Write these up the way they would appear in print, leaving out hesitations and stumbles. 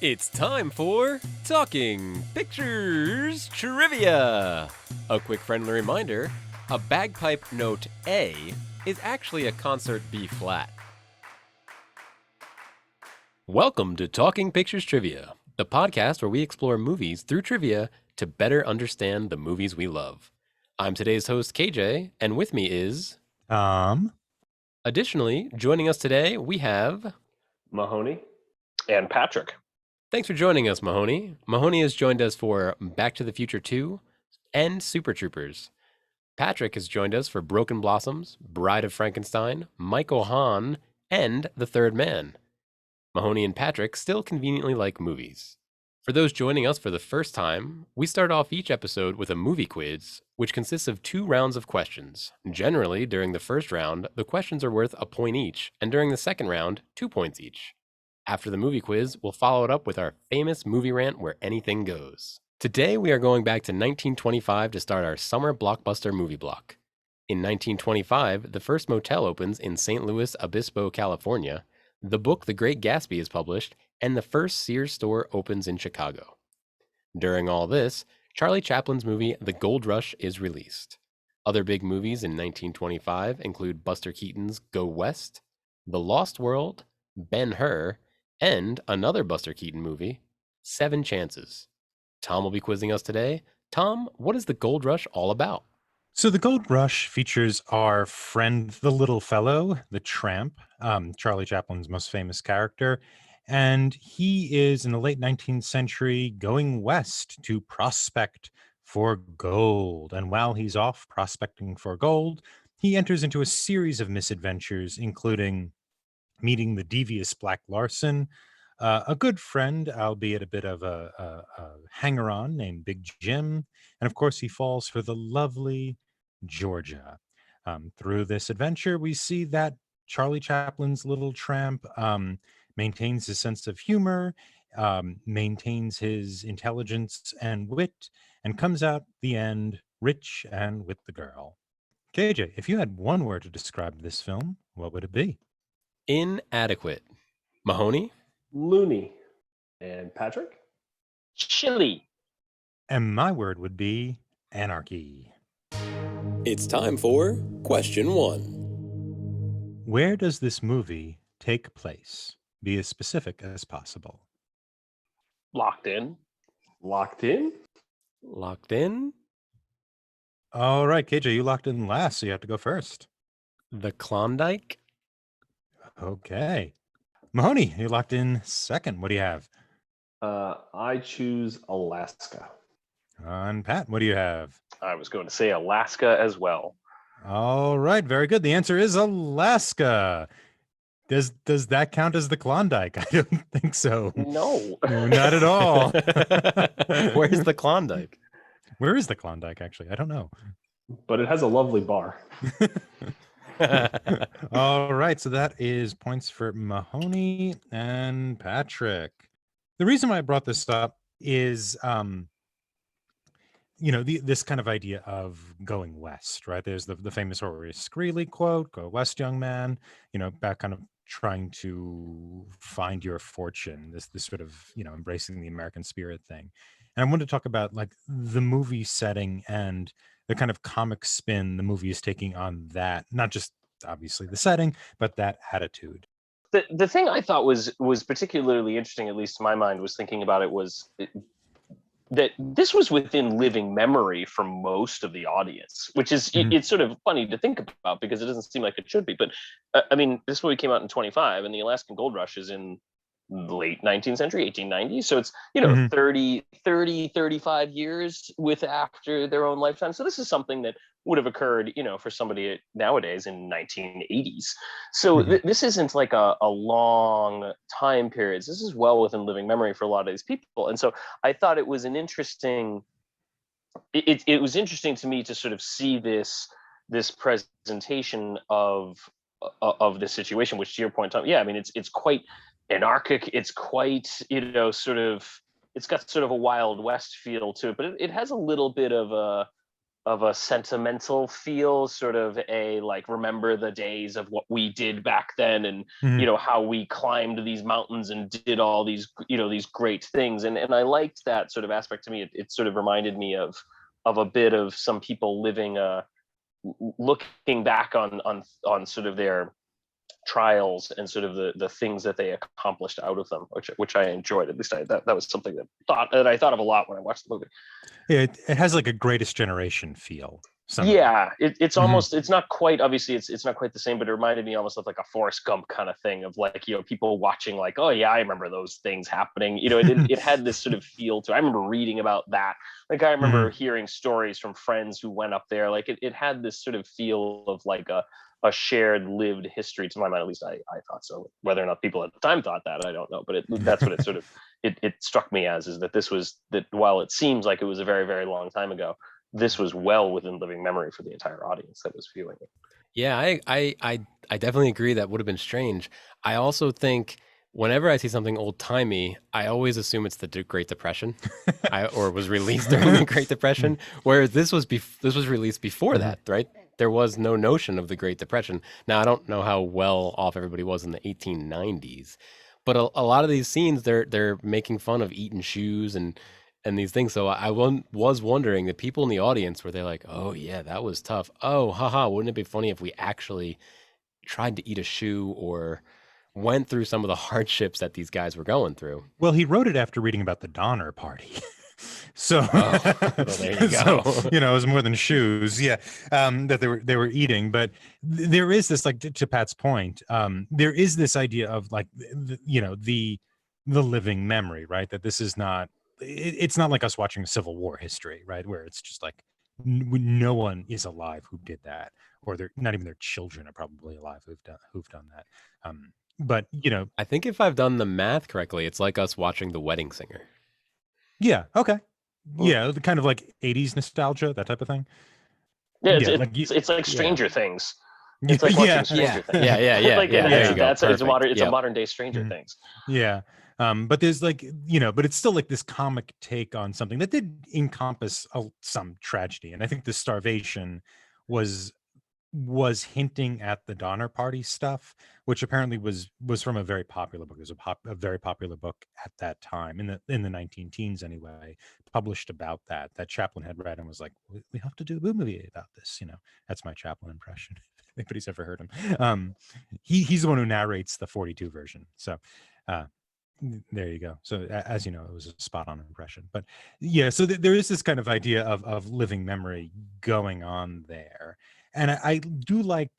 It's time for Talking Pictures Trivia. A quick friendly reminder, a bagpipe note A is actually a concert B flat. Welcome to Talking Pictures Trivia, the podcast where we explore movies through trivia to better understand the movies we love. I'm today's host, KJ, and with me is... Additionally, joining us today, we have... Mahoney and Patrick. Thanks for joining us, Mahoney. Mahoney has joined us for Back to the Future 2 and Super Troopers. Patrick has joined us for Broken Blossoms, Bride of Frankenstein, Michael Hahn, and The Third Man. Mahoney and Patrick still conveniently like movies. For those joining us for the first time, we start off each episode with a movie quiz, which consists of 2 rounds of questions. Generally, during the first round, the questions are worth a point each, and during the second round, 2 points each. After the movie quiz, we'll follow it up with our famous movie rant where anything goes. Today, we are going back to 1925 to start our summer blockbuster movie block. In 1925, the first motel opens in St. Louis Obispo, California. The book The Great Gatsby is published, and the first Sears store opens in Chicago. During all this, Charlie Chaplin's movie The Gold Rush is released. Other big movies in 1925 include Buster Keaton's Go West, The Lost World, Ben-Hur, and another Buster Keaton movie, 7 Chances. Tom will be quizzing us today. Tom, what is The Gold Rush all about? So the Gold Rush features our friend, the little fellow, the tramp, Charlie Chaplin's most famous character. And he is in the late 19th century going west to prospect for gold. And while he's off prospecting for gold, he enters into a series of misadventures, including meeting the devious Black Larson, a good friend, albeit a bit of a hanger-on named Big Jim. And of course, he falls for the lovely Georgia. Through this adventure, we see that Charlie Chaplin's little tramp maintains his sense of humor, maintains his intelligence and wit, and comes out the end rich and with the girl. KJ, if you had one word to describe this film, what would it be? Inadequate. Mahoney? Looney. And Patrick? Chili. And my word would be anarchy. It's time for Question 1. Where does this movie take place? Be as specific as possible. Locked in. Locked in? Locked in? All right, KJ, you locked in last, so you have to go first. The Klondike? Okay. Mahoney, you locked in second. What do you have? I choose Alaska. And Pat, what do you have? I was going to say Alaska as well. All right, very good. The answer is Alaska. Does that count as the Klondike? I don't think so. No. Not at all. Where's the Klondike? Where is the Klondike, actually? I don't know. But it has a lovely bar. All right, so that is points for Mahoney and Patrick. The reason why I brought this up is, this kind of idea of going west, right? There's the famous Horace Greeley quote, "Go west, young man," back kind of trying to find your fortune, this sort of, embracing the American spirit thing. And I wanted to talk about like the movie setting and the kind of comic spin the movie is taking on that, not just obviously the setting, but that attitude. The thing I thought was particularly interesting, at least to my mind, was thinking about it was that this was within living memory for most of the audience, which is it's sort of funny to think about because it doesn't seem like it should be. But I mean, this movie came out in 25, and the Alaskan Gold Rush is in the late 19th century, 1890. So it's 30, 35 years after their own lifetime. So this is something that would have occurred, for somebody nowadays in 1980s. So this isn't like a long time period. This is well within living memory for a lot of these people. And so I thought it was an interesting, it was interesting to me to sort of see this presentation of the situation, which to your point, Tom, yeah, I mean, it's quite anarchic. It's quite, sort of, it's got sort of a Wild West feel to it, but it has a little bit of a sentimental feel, sort of a like remember the days of what we did back then, and Mhm. how we climbed these mountains and did all these these great things, and I liked that sort of aspect. To me, it sort of reminded me of a bit of some people living looking back on sort of their trials and sort of the things that they accomplished out of them, which I enjoyed. At least that was something that I thought of a lot when I watched the movie. It has like a Greatest Generation feel. Yeah, it's Mhm. almost, it's not quite, obviously it's not quite the same, but it reminded me almost of like a Forrest Gump kind of thing, of like, people watching like, oh yeah, I remember those things happening. It had this sort of feel to it. I remember reading about that. Like I remember hearing stories from friends who went up there. Like it had this sort of feel of like a shared lived history, to my mind. At least I thought so. Whether or not people at the time thought that, I don't know, but that's what it sort of it struck me as, is that this was, that while it seems like it was a very, very long time ago, this was well within living memory for the entire audience that was viewing it. Yeah, I definitely agree that would have been strange. I also think whenever I see something old timey, I always assume it's the Great Depression, or was released during the Great Depression. Whereas this was released before that, right? There was no notion of the Great Depression. Now I don't know how well off everybody was in the 1890s, but a lot of these scenes they're making fun of eating shoes and these things. So was wondering, the people in the audience, were they like, oh yeah, that was tough. Oh, haha, wouldn't it be funny if we actually tried to eat a shoe or went through some of the hardships that these guys were going through? Well, he wrote it after reading about the Donner Party. So, Oh, well, there you so go. it was more than shoes, yeah, that they were eating. But there is this, like, to Pat's point, there is this idea of like the living memory, right? That this is not, it's not like us watching Civil War history, right? Where it's just like no one is alive who did that, or they're not even their children are probably alive who've done that. But I think if I've done the math correctly, it's like us watching The Wedding Singer. yeah, okay, yeah, the kind of like 80s nostalgia, that type of thing. Yeah, Yeah, it's like yeah. Stranger Things. It's like watching Stranger Things. Yeah. Like, There you go. it's a Perfect. modern day Stranger Things. Yeah. But there's like, but it's still like this comic take on something that did encompass some tragedy. And I think the starvation was hinting at the Donner Party stuff, which apparently was from a very popular book. It was a very popular book at that time, in the 19 teens anyway, published about that Chaplin had read and was like, we have to do a movie about this. That's my Chaplin impression. If anybody's ever heard him. He's the one who narrates the 42 version. So there you go. So as you know, it was a spot on impression. But yeah, so there is this kind of idea of living memory going on there. And I do like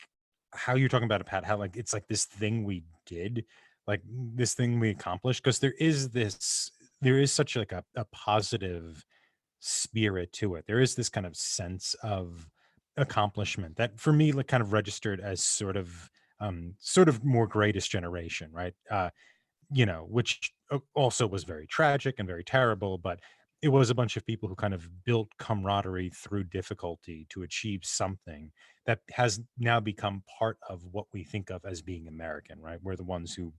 how you're talking about it, Pat, how like it's like this thing we did, like this thing we accomplished, because there is such like a positive spirit to it. There is this kind of sense of accomplishment that for me like kind of registered as sort of more Greatest Generation, right? Which also was very tragic and very terrible, but it was a bunch of people who kind of built camaraderie through difficulty to achieve something that has now become part of what we think of as being American, right? We're the ones who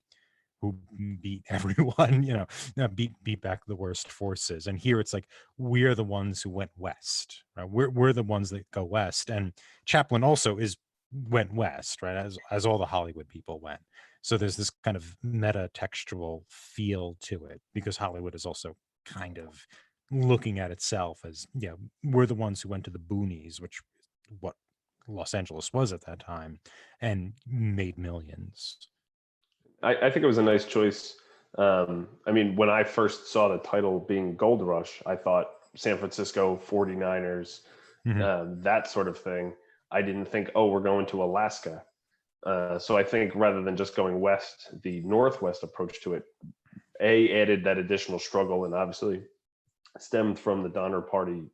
beat everyone, beat back the worst forces. And here it's like we're the ones who went west, right? We're the ones that go west. And Chaplin also went west, right? As all the Hollywood people went. So there's this kind of meta textual feel to it, because Hollywood is also kind of looking at itself as, we're the ones who went to the boonies, which is what Los Angeles was at that time, and made millions. I think it was a nice choice. I mean, when I first saw the title being Gold Rush, I thought San Francisco 49ers, that sort of thing. I didn't think, oh, we're going to Alaska. So I think rather than just going west, the Northwest approach to it, added that additional struggle, and obviously stemmed from the Donner Party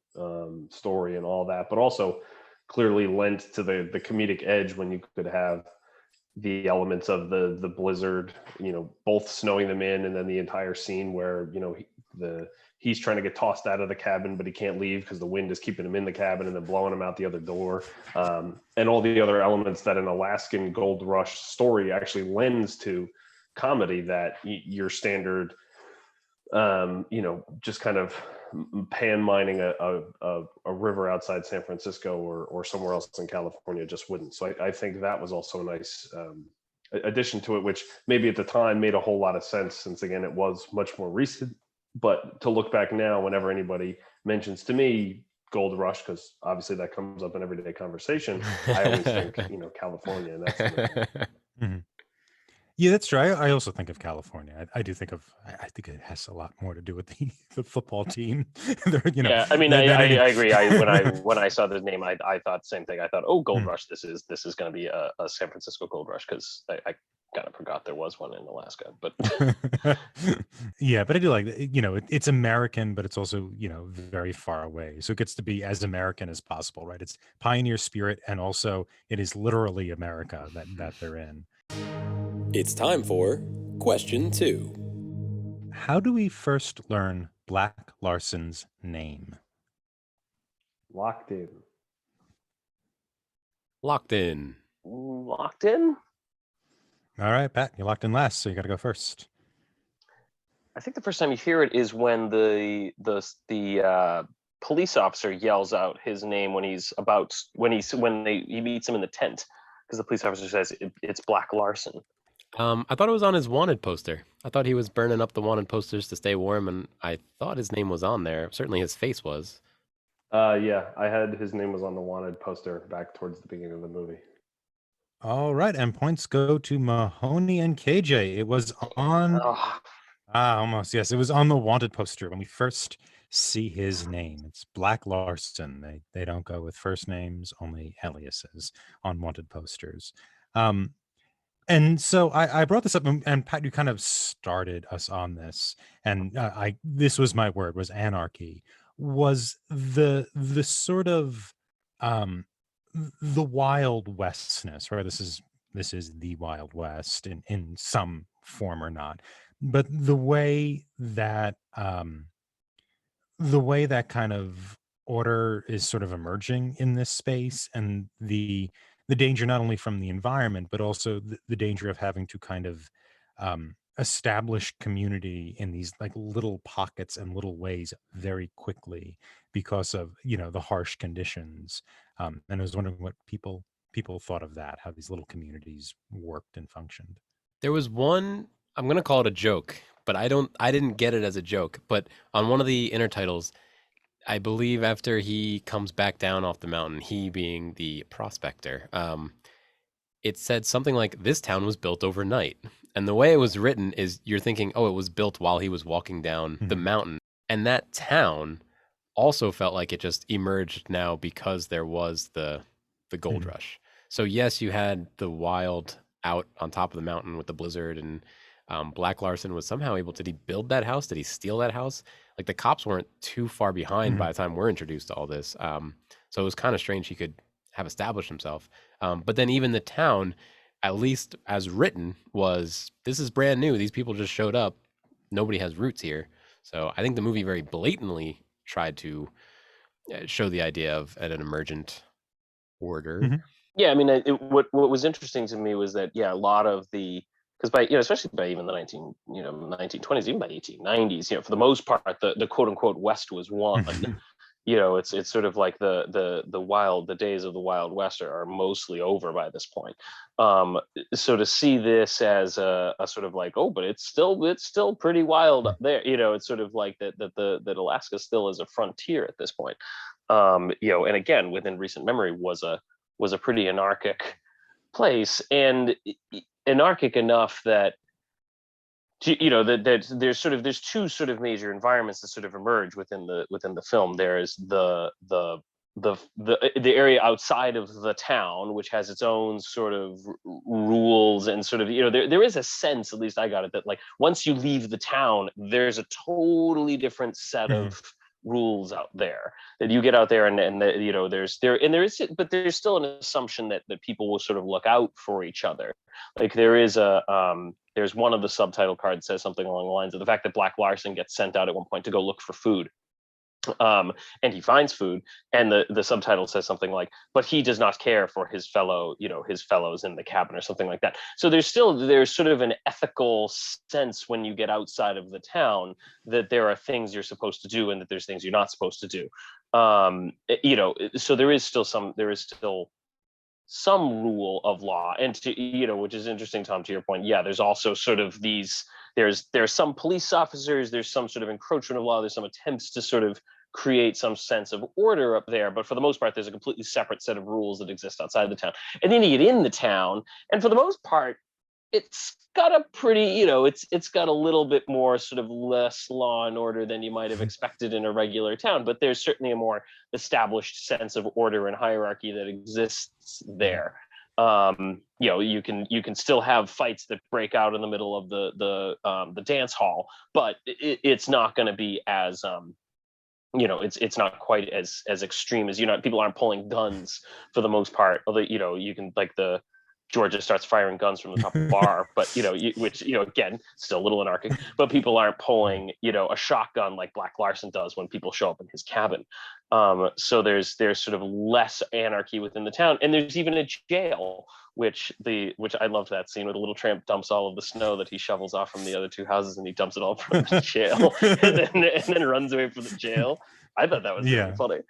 story and all that, but also clearly lent to the comedic edge when you could have the elements of the blizzard, both snowing them in, and then the entire scene where he's trying to get tossed out of the cabin, but he can't leave because the wind is keeping him in the cabin and then blowing him out the other door, and all the other elements that an Alaskan gold rush story actually lends to comedy that your standard just kind of pan mining a river outside San Francisco or somewhere else in California just wouldn't. So I think that was also a nice addition to it, which maybe at the time made a whole lot of sense, since again it was much more recent. But to look back now, whenever anybody mentions to me Gold Rush, because obviously that comes up in everyday conversation, I always think, California, and that's Mhm. Yeah, that's true. I also think of California. I do think of. I think it has a lot more to do with the football team. Yeah, I mean, than I any. agree. When I saw the name, I thought the same thing. I thought, oh, Gold Rush. This is going to be a San Francisco Gold Rush, because I kind of forgot there was one in Alaska. But Yeah, but I do like it's American, but it's also very far away, so it gets to be as American as possible, right? It's pioneer spirit, and also it is literally America that they're in. It's time for question 2. How do we first learn Black Larson's name? locked in. Locked in. locked in. All right, Pat, you locked in last, so you got to go first. I think the first time you hear it is when the police officer yells out his name when he meets him in the tent, because the police officer says it's Black Larson. I thought it was on his wanted poster. I thought he was burning up the wanted posters to stay warm, and I thought his name was on there. Certainly his face was. Yeah, I had his name was on the wanted poster back towards the beginning of the movie. All right, and points go to Mahoney and KJ. It was on. Almost, yes. It was on the wanted poster when we first see his name. It's Black Larson. They don't go with first names, only aliases on wanted posters. And so I brought this up, and Pat, you kind of started us on this, and this was my word, was anarchy, was the sort of the Wild Westness, right? This is the Wild West in some form or not, but the way that kind of order is sort of emerging in this space, and the danger not only from the environment, but also the danger of having to kind of establish community in these like little pockets and little ways very quickly because of the harsh conditions. And I was wondering what people thought of that, how these little communities worked and functioned. There was one, I'm going to call it a joke, but I didn't get it as a joke. But on one of the intertitles, I believe after he comes back down off the mountain, he being the prospector, it said something like, this town was built overnight. And the way it was written is you're thinking, oh, it was built while he was walking down the mountain. And that town also felt like it just emerged now because there was the gold rush. So yes, you had the wild out on top of the mountain with the blizzard, and Black Larson was somehow able, did he build that house? Did he steal that house? Like the cops weren't too far behind by the time we're introduced to all this. So it was kind of strange he could have established himself. But then even the town, at least as written, was, this is brand new. These people just showed up. Nobody has roots here. So I think the movie very blatantly tried to show the idea of an emergent order. Yeah, I mean, what was interesting to me was that, yeah, a lot of the, because by especially by even the 1920s, even by 1890s, for the most part, the quote unquote West was won. It's sort of like the days of the Wild West are mostly over by this point. So to see this as a sort of like, oh, but it's still pretty wild up there. It's sort of like that Alaska still is a frontier at this point. And again, within recent memory was a pretty anarchic place, and anarchic enough that that there's two sort of major environments that sort of emerge within the film. There's the area outside of the town, which has its own sort of rules, and sort of there is a sense, at least I got it, that like once you leave the town, there's a totally different set of rules out there that you get out there, and but there's still an assumption that people will sort of look out for each other. Like there is there's one of the subtitle cards says something along the lines of the fact that Black Larson gets sent out at one point to go look for food, And he finds food, and the subtitle says something like, but he does not care for his fellows in the cabin, or something like that. So there's sort of an ethical sense when you get outside of the town, that there are things you're supposed to do and that there's things you're not supposed to do. So there is still some rule of law, and which is interesting, Tom, to your point. Yeah, there's also sort of there's some police officers, there's some sort of encroachment of law, there's some attempts to sort of create some sense of order up there, but for the most part there's a completely separate set of rules that exist outside the town. And then you get in the town, and for the most part it's got a pretty, it's got a little bit more sort of less law and order than you might have expected in a regular town, but there's certainly a more established sense of order and hierarchy that exists there. You can still have fights that break out in the middle of the dance hall, but it's not going to be as it's not quite as extreme as, people aren't pulling guns for the most part, although you can, like, the Georgia starts firing guns from the top of the bar, but which again, still a little anarchic, but people aren't pulling a shotgun like Black Larson does when people show up in his cabin. So there's sort of less anarchy within the town, and there's even a jail, which I loved that scene where the little tramp dumps all of the snow that he shovels off from the other two houses, and he dumps it all from the jail, and then runs away from the jail. I thought that was really funny.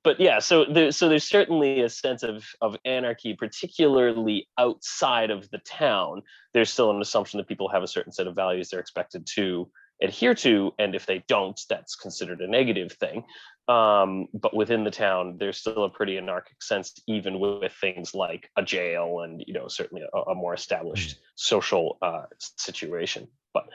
But yeah, so there's certainly a sense of anarchy, particularly outside of the town. There's still an assumption that people have a certain set of values they're expected to adhere to, and if they don't, that's considered a negative thing. But within the town, there's still a pretty anarchic sense, even with things like a jail and certainly a more established social situation. But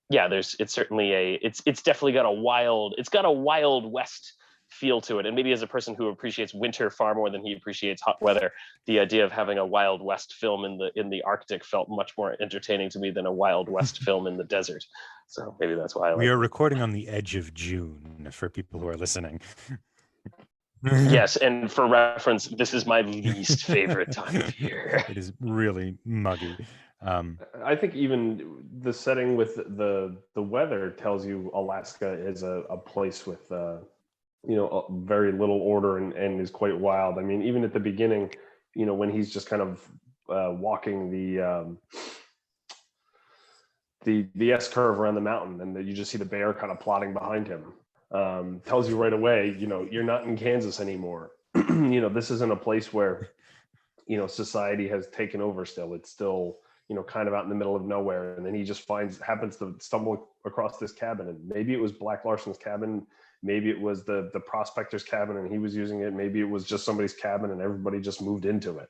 yeah, it's certainly it's definitely got a wild west feel to it. And maybe as a person who appreciates winter far more than he appreciates hot weather, the idea of having a Wild West film in the Arctic felt much more entertaining to me than a Wild West film in the desert. So maybe that's why we are recording on the edge of June for people who are listening. Yes, and for reference, this is my least favorite time of year. It is really muggy. I think even the setting with the weather tells you Alaska is a place with very little order and is quite wild. I mean, even at the beginning, when he's just kind of walking the S curve around the mountain, and you just see the bear kind of plodding behind him, tells you right away, you're not in Kansas anymore. This isn't a place where, society has taken over still. It's still, kind of out in the middle of nowhere. And then he just happens to stumble across this cabin, and maybe it was Black Larson's cabin. Maybe it was the prospector's cabin and he was using it. Maybe it was just somebody's cabin and everybody just moved into it.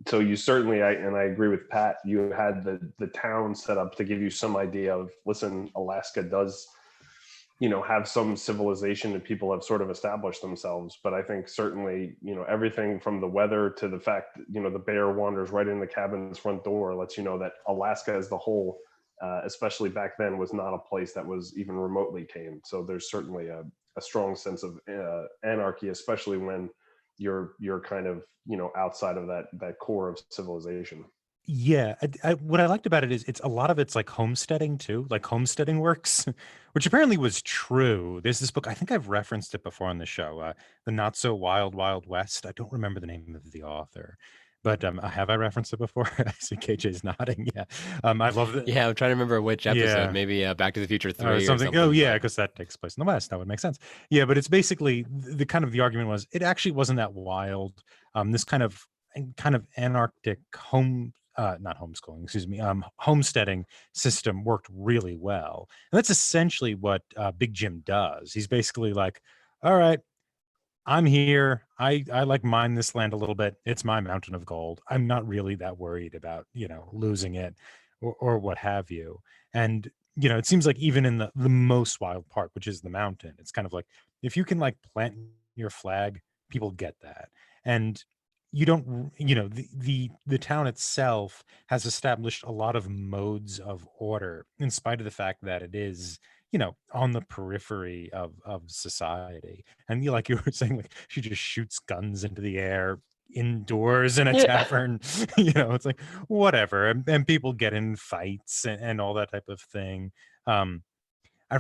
So you certainly, I agree with Pat, you had the town set up to give you some idea of, listen, Alaska does, have some civilization and people have sort of established themselves. But I think certainly, everything from the weather to the fact, the bear wanders right in the cabin's front door lets you know that Alaska as the whole, especially back then, was not a place that was even remotely tame. So there's certainly a strong sense of anarchy, especially when you're kind of outside of that core of civilization. Yeah, what I liked about it is a lot of it's like homesteading too, like homesteading works, which apparently was true. There's this book, I think I've referenced it before on the show, The Not So Wild Wild West. I don't remember the name of the author. But have I referenced it before? I see KJ's nodding. Yeah, I love it. Yeah, I'm trying to remember which episode. Yeah. Maybe Back to the Future 3 or something. Oh yeah, because that takes place in the West. That would make sense. Yeah, but it's basically the argument was it actually wasn't that wild. This kind of anarchic not homeschooling, excuse me, homesteading system worked really well, and that's essentially what Big Jim does. He's basically like, all right, I'm here. I like mine this land a little bit. It's my mountain of gold. I'm not really that worried about, losing it or what have you. And, it seems like even in the most wild part, which is the mountain, it's kind of like, if you can like plant your flag, people get that. And you don't, the town itself has established a lot of modes of order in spite of the fact that it is, on the periphery of society. And like you were saying, like she just shoots guns into the air indoors in a tavern, it's like whatever. And people get in fights and all that type of thing. I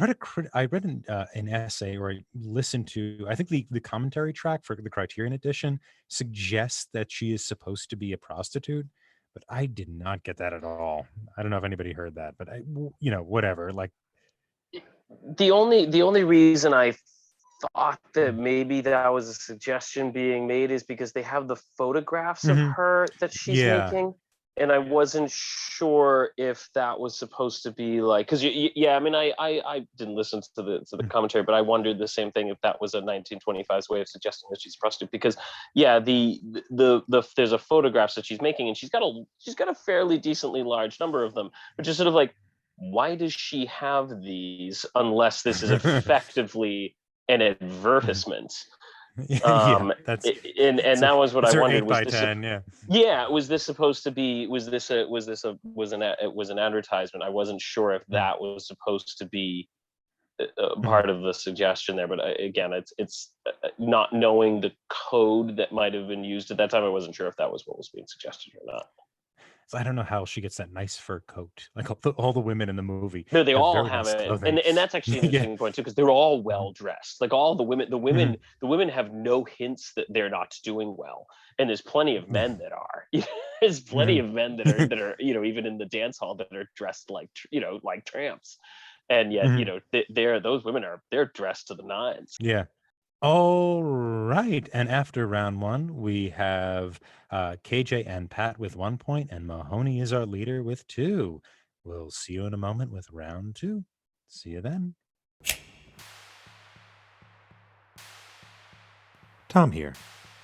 read an essay, or I listened to. I think the commentary track for the Criterion edition suggests that she is supposed to be a prostitute, but I did not get that at all. I don't know if anybody heard that, but whatever. Like, The only reason I thought that maybe that was a suggestion being made is because they have the photographs of Mhm. her that she's Yeah. making, and I wasn't sure if that was supposed to be like, because yeah, I mean, I didn't listen to the commentary, but I wondered the same thing, if that was a 1925's way of suggesting that she's a prostitute, because yeah, the there's a photographs that she's making, and she's got a fairly decently large number of them, which is sort of like, why does she have these unless this is effectively an advertisement? Yeah, that's And that was what I it's her wondered, 8 was by this 10. Yeah. was this supposed to be, it was an advertisement? I wasn't sure if that was supposed to be part of the suggestion there, but again, it's not knowing the code that might have been used at that time. I wasn't sure if that was what was being suggested or not. So I don't know how she gets that nice fur coat. Like all the women in the movie No, they have all very have nice it, clothing. and that's actually an Yeah. interesting point too, because they're all well dressed. Like all the women have no hints that they're not doing well, and there's plenty of men that are. There's plenty of men that are even in the dance hall that are dressed like like tramps, and yet those women they're dressed to the nines. Yeah. All right. And after round one, we have KJ and Pat with 1 point, and Mahoney is our leader with 2. We'll see you in a moment with round 2. See you then. Tom here.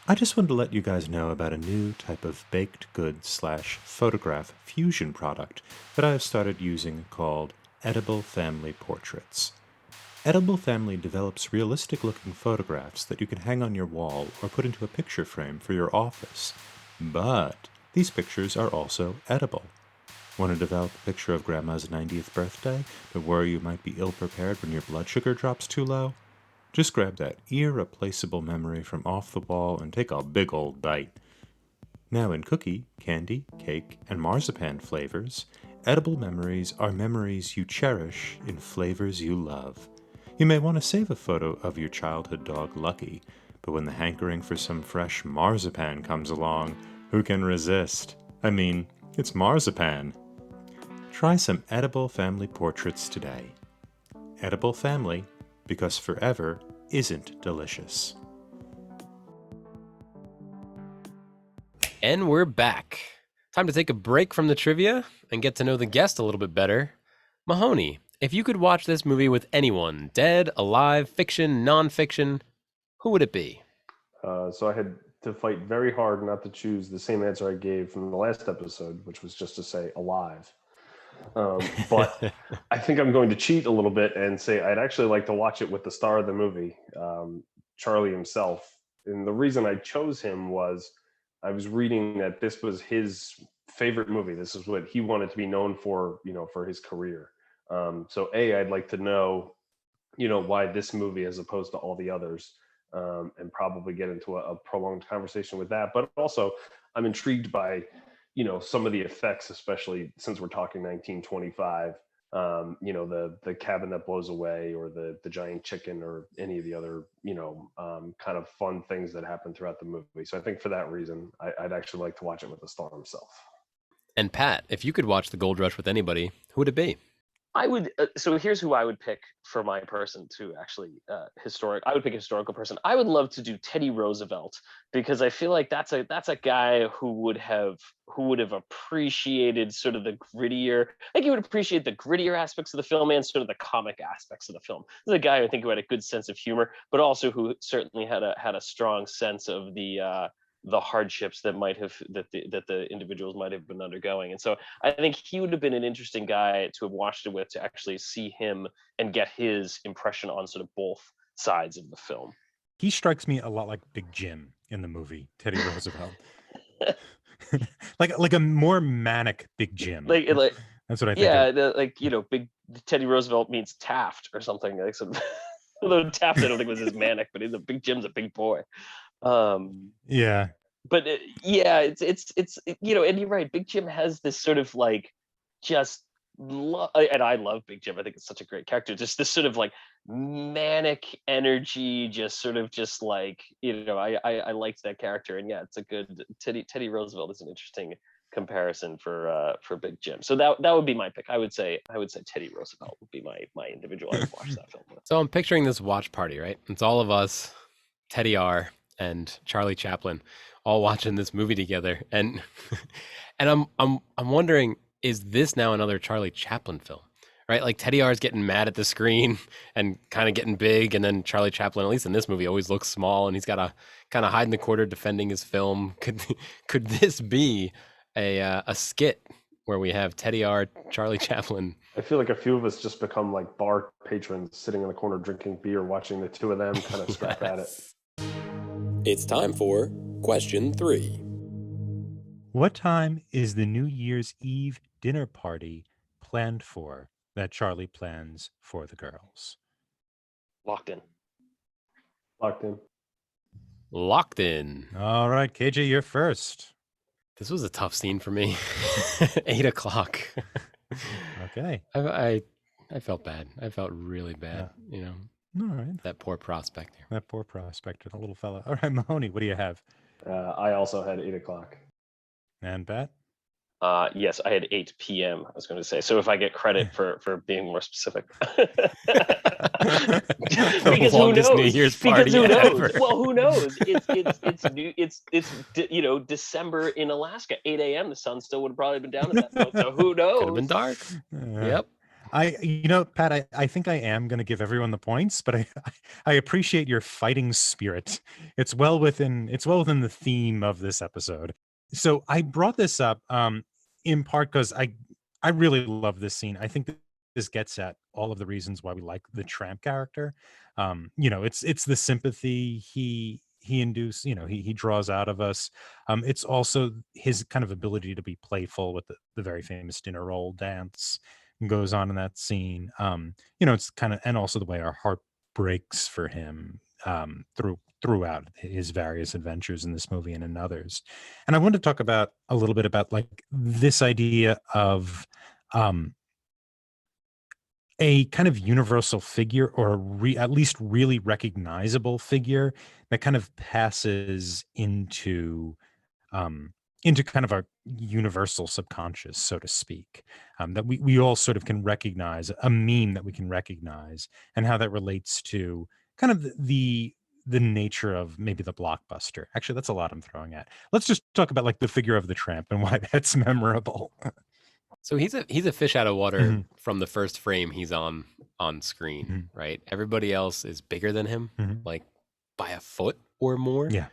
I just wanted to let you guys know about a new type of baked goods / photograph fusion product that I've started using called Edible Family Portraits. Edible Family develops realistic-looking photographs that you can hang on your wall or put into a picture frame for your office. But these pictures are also edible. Want to develop a picture of Grandma's 90th birthday, but worry you might be ill-prepared when your blood sugar drops too low? Just grab that irreplaceable memory from off the wall and take a big old bite. Now in cookie, candy, cake, and marzipan flavors, edible memories are memories you cherish in flavors you love. You may want to save a photo of your childhood dog Lucky, but when the hankering for some fresh marzipan comes along, who can resist? I mean, it's marzipan. Try some Edible Family Portraits today. Edible Family, because forever isn't delicious. And we're back. Time to take a break from the trivia and get to know the guest a little bit better. Mahoney, if you could watch this movie with anyone, dead, alive, fiction, nonfiction, who would it be? So I had to fight very hard not to choose the same answer I gave from the last episode, which was just to say alive. But I think I'm going to cheat a little bit and say I'd actually like to watch it with the star of the movie, Charlie himself. And the reason I chose him was I was reading that this was his favorite movie. This is what he wanted to be known for, for his career. So I'd like to know, why this movie as opposed to all the others, and probably get into a prolonged conversation with that. But also I'm intrigued by, some of the effects, especially since we're talking 1925, the cabin that blows away, or the giant chicken, or any of the other, kind of fun things that happen throughout the movie. So I think for that reason, I'd actually like to watch it with the star himself. And Pat, if you could watch The Gold Rush with anybody, who would it be? I would. So here's who I would pick for my person to actually I would pick a historical person. I would love to do Teddy Roosevelt, because I feel like that's a guy who would have appreciated sort of the grittier. I think he would appreciate the grittier aspects of the film and sort of the comic aspects of the film. This is a guy I think who had a good sense of humor, but also who certainly had a strong sense of the hardships that the individuals might have been undergoing. And so I think he would have been an interesting guy to have watched it with, to actually see him and get his impression on sort of both sides of the film. He strikes me a lot like Big Jim in the movie Teddy Roosevelt. like a more manic Big Jim. Like that's what I think. Yeah, Big Teddy Roosevelt means Taft or something. Like some, although Taft I don't think was as manic, but Big Jim's a big boy. Yeah. But it's and you're right. Big Jim has this sort of like just and I love Big Jim. I think it's such a great character. Just this sort of like manic energy, just like, I liked that character. And yeah, it's a good Teddy Roosevelt is an interesting comparison for Big Jim. So that would be my pick. I would say Teddy Roosevelt would be my individual I would watch that film with. So I'm picturing this watch party, right? It's all of us, Teddy R and Charlie Chaplin, all watching this movie together, and and I'm wondering, is this now another Charlie Chaplin film? Right? Like Teddy R is getting mad at the screen and kind of getting big, and then Charlie Chaplin, at least in this movie, always looks small, and he's got to kind of hide in the corner defending his film. Could this be a skit where we have Teddy R, Charlie Chaplin? I feel like a few of us just become like bar patrons sitting in the corner drinking beer, watching the two of them kind of scrap at it. It's time for question 3. What time is the New Year's Eve dinner party planned for that Charlie plans for the girls? Locked in. Locked in. Locked in. All right, KJ, you're first. This was a tough scene for me. 8 o'clock. Okay. I felt bad. I felt really bad, All right. that poor prospector. That poor prospector, the little fella. All right, Mahoney, what do you have? I also had 8 o'clock. And Pat? Yes, I had 8 p.m. I was going to say. So if I get credit for being more specific. Because who knows? New Year's party because who knows? ever. Well, who knows? It's December in Alaska, 8 a.m. The sun still would have probably been down at that point. So who knows? Could have been dark. Yep. Pat, I think I am going to give everyone the points, but I appreciate your fighting spirit. It's well within the theme of this episode. So I brought this up in part because I really love this scene. I think that this gets at all of the reasons why we like the Tramp character. It's the sympathy he induces, he draws out of us. It's also his kind of ability to be playful with the very famous dinner roll dance goes on in that scene. It's kind of, and also the way our heart breaks for him throughout his various adventures in this movie and in others. And I want to talk a little bit about like this idea of a kind of universal figure, or at least really recognizable figure that kind of passes into kind of our universal subconscious, so to speak, that we all sort of can recognize, a meme that we can recognize, and how that relates to kind of the nature of maybe the blockbuster. Actually, that's a lot I'm throwing at. Let's just talk about like the figure of the Tramp and why that's memorable. So he's a fish out of water from the first frame he's on screen, right? Everybody else is bigger than him, like by a foot or more. Yeah.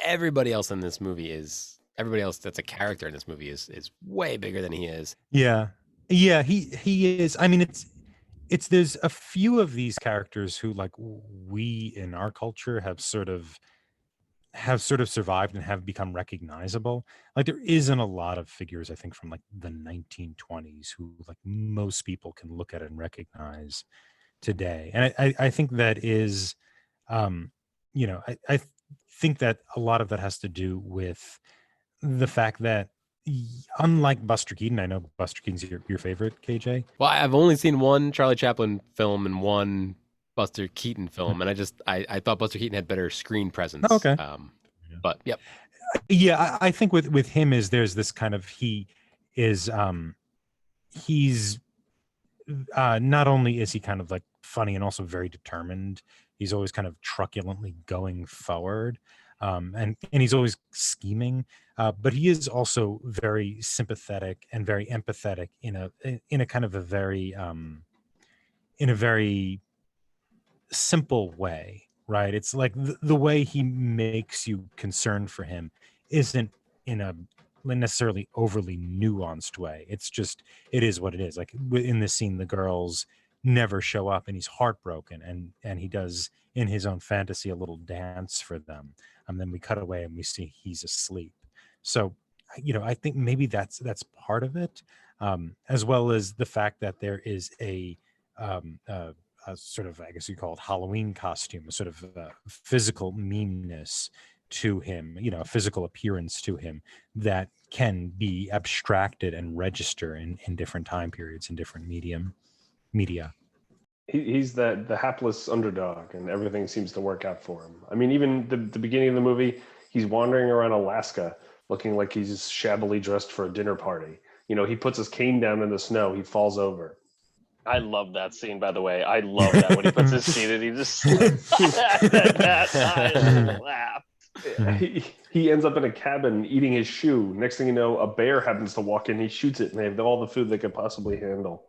Everybody else that's a character in this movie is way bigger than he is. Yeah, he is. I mean, it's there's a few of these characters who, like, we in our culture have sort of survived and have become recognizable. Like, there isn't a lot of figures, I think, from like the 1920s who like most people can look at and recognize today. And I think that is, I think that a lot of that has to do with the fact that, unlike Buster Keaton, I know Buster Keaton's your favorite, KJ. Well, I've only seen one Charlie Chaplin film and one Buster Keaton film, and I thought Buster Keaton had better screen presence. Oh, okay. But yep. Yeah, I think with him is there's this kind of, he's not only is he kind of like funny and also very determined, he's always kind of truculently going forward. And he's always scheming, but he is also very sympathetic and very empathetic in a kind of a very in a very simple way, right? It's like the way he makes you concerned for him isn't in a necessarily overly nuanced way. It's just, it is what it is. Like in this scene, the girls never show up and he's heartbroken, and he does in his own fantasy a little dance for them, and then we cut away and we see he's asleep. So I think maybe that's part of it, as well as the fact that there is a sort of, I guess you call it Halloween costume, a sort of physical meanness to him, a physical appearance to him that can be abstracted and register in different time periods in different media. He's the hapless underdog, and everything seems to work out for him. I mean, even the beginning of the movie, he's wandering around Alaska looking like he's shabbily dressed for a dinner party. He puts his cane down in the snow, he falls over. I love that scene, by the way. I love that when he puts his seat and he just I laughed. He ends up in a cabin eating his shoe. Next thing you know, a bear happens to walk in. He shoots it, and they have all the food they could possibly handle.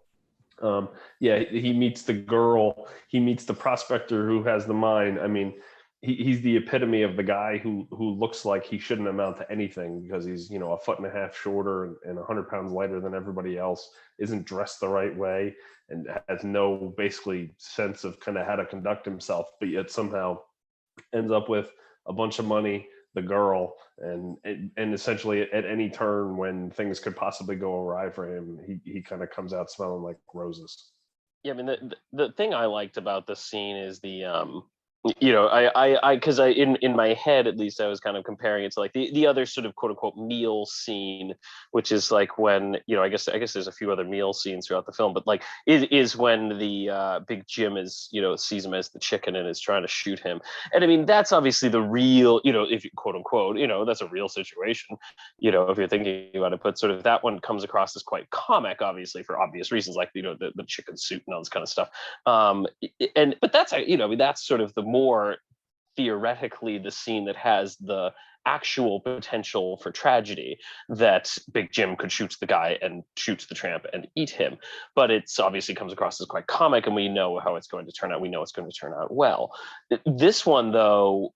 He meets the girl. He meets the prospector who has the mine. I mean, he's the epitome of the guy who looks like he shouldn't amount to anything because he's a foot and a half shorter and 100 pounds lighter than everybody else, isn't dressed the right way, and has no basically sense of kind of how to conduct himself, but yet somehow ends up with a bunch of money, the girl, and essentially at any turn when things could possibly go awry for him, he kind of comes out smelling like roses. Yeah, I mean, the thing I liked about this scene is the because in my head, at least, I was kind of comparing it to like the other sort of quote unquote meal scene, which is like when I guess there's a few other meal scenes throughout the film, but like it is when the Big Jim is sees him as the chicken and is trying to shoot him, and I mean that's obviously the real if you quote unquote that's a real situation, if you're thinking about it, but sort of that one comes across as quite comic, obviously for obvious reasons, like the chicken suit and all this kind of stuff, but that's that's sort of the more theoretically the scene that has the actual potential for tragedy, that Big Jim could shoot the guy and shoots the tramp and eat him. But it's obviously comes across as quite comic, and we know how it's going to turn out. We know it's going to turn out well. This one, though,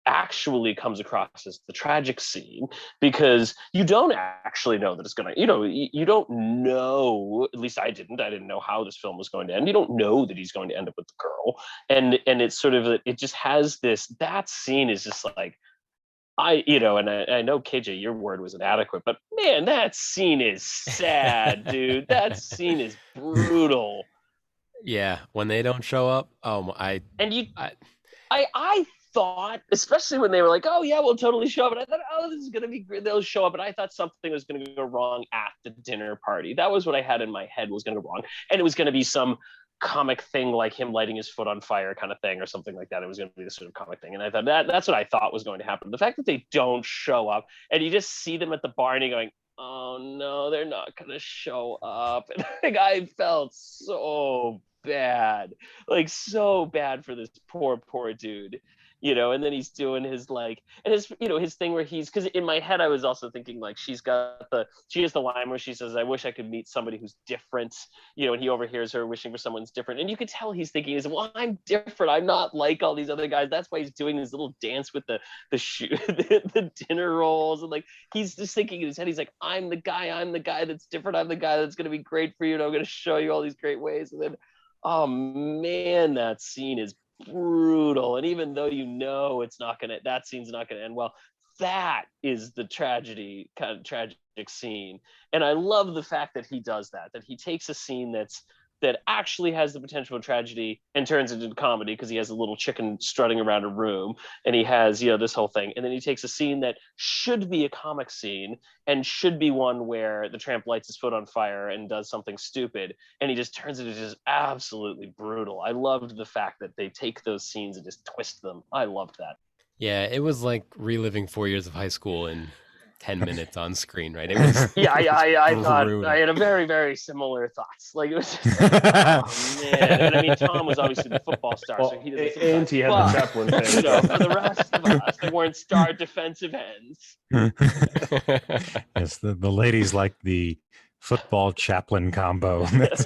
actually comes across as the tragic scene because you don't actually know that it's gonna you don't know, at least I didn't know how this film was going to end. You don't know that he's going to end up with the girl, and it's sort of, it just has that scene is just like, I know KJ, your word was inadequate, but man, that scene is sad. Dude, that scene is brutal. Yeah, when they don't show up, I thought, especially when they were like, oh yeah, we'll totally show up, and I thought, oh, this is gonna be great, they'll show up, and I thought something was gonna go wrong at the dinner party. That was what I had in my head was gonna go wrong, and it was gonna be some comic thing like him lighting his foot on fire kind of thing or something like that. It was going to be this sort of comic thing, and I thought that's what I thought was going to happen. The fact that they don't show up and you just see them at the bar and you're going, oh no, they're not going to show up, and like, I felt so bad, like so bad for this poor dude, and then he's doing his like, and his thing where he's, because in my head I was also thinking like she has the line where she says, I wish I could meet somebody who's different, and he overhears her wishing for someone's different, and you could tell he's thinking is, well, I'm different, I'm not like all these other guys. That's why he's doing this little dance with the the dinner rolls, and like he's just thinking in his head, he's like, I'm the guy that's different, I'm the guy that's going to be great for you, and I'm going to show you all these great ways. And then, oh man, that scene is brutal, and even though that scene's not gonna end well, that is the tragedy, kind of tragic scene. And I love the fact that he does that he takes a scene that actually has the potential for tragedy and turns it into comedy, because he has a little chicken strutting around a room and he has this whole thing, and then he takes a scene that should be a comic scene and should be one where the tramp lights his foot on fire and does something stupid, and he just turns it into just absolutely brutal. I loved the fact that they take those scenes and just twist them. I loved that. Yeah, it was like reliving 4 years of high school in 10 minutes on screen, right? It was yeah, I thought I had a very, very similar thoughts. Like it was just, oh man. And I mean, Tom was obviously the football star, so he doesn't. And he had the Chaplin thing. For the rest of us, they weren't star defensive ends. Yes, the ladies like the football Chaplin combo. But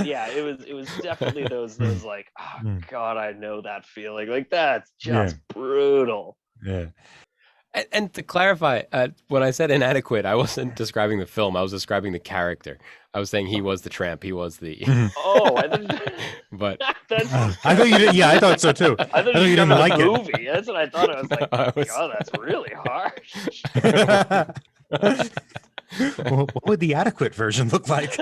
yeah, it was definitely those like, oh god, I know that feeling. Like that's just brutal. Yeah. And to clarify, when I said inadequate, I wasn't describing the film. I was describing the character. I was saying he was the tramp. He was the. Oh, but I thought you did. Yeah, I thought so too. I thought you didn't like the movie. That's what I thought. I was like, oh, that's really harsh. What would the adequate version look like?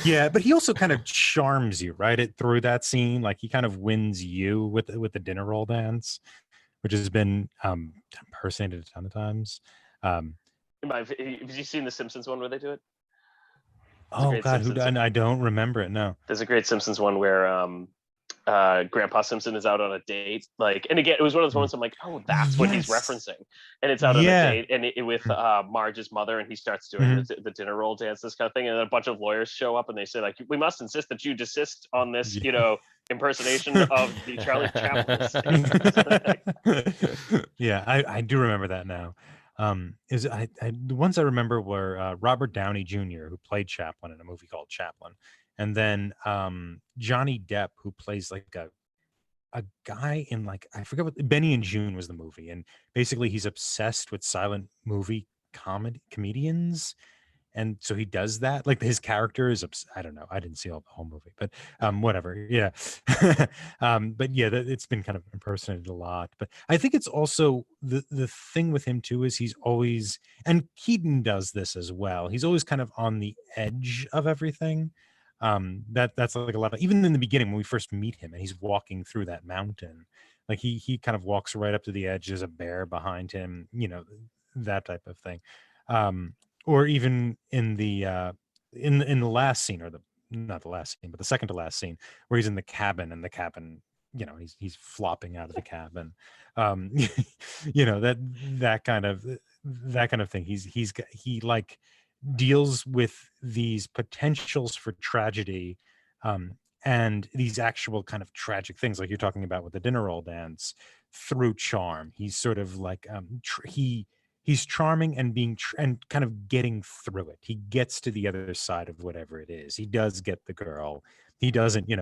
Yeah, but he also kind of charms you, right? Through that scene, like he kind of wins you with the dinner roll dance, which has been impersonated a ton of times. Have you seen the Simpsons one where they do it? Oh God, I don't remember it. No. There's a great Simpsons one where Grandpa Simpson is out on a date, like, and again, it was one of those moments I'm like, oh, that's what he's referencing, and it's out on a date, and with Marge's mother, and he starts doing the dinner roll dance, this kind of thing, and then a bunch of lawyers show up, and they say, like, we must insist that you desist on this, impersonation of the Charlie Chaplin estate. Yeah, I do remember that now. The ones I remember were Robert Downey Jr., who played Chaplin in a movie called Chaplin, and then Johnny Depp, who plays like a guy in, like, I forget what, Benny and June was the movie, and basically he's obsessed with silent movie comedians. And so he does that. Like his character is, I don't know. I didn't see the whole movie, but whatever. Yeah. But yeah, it's been kind of impersonated a lot. But I think it's also the thing with him too is he's always, and Keaton does this as well. He's always kind of on the edge of everything. That's like a lot of, even in the beginning when we first meet him and he's walking through that mountain, like he kind of walks right up to the edge. There's a bear behind him, that type of thing. Or even in the last scene, or not the last scene, but the second to last scene, where he's in the cabin, and the cabin, he's flopping out of the cabin. That kind of thing. He like deals with these potentials for tragedy, and these actual kind of tragic things, like you're talking about with the dinner roll dance, through charm. He's sort of like he's charming and and kind of getting through it. He gets to the other side of whatever it is. He does get the girl. He doesn't,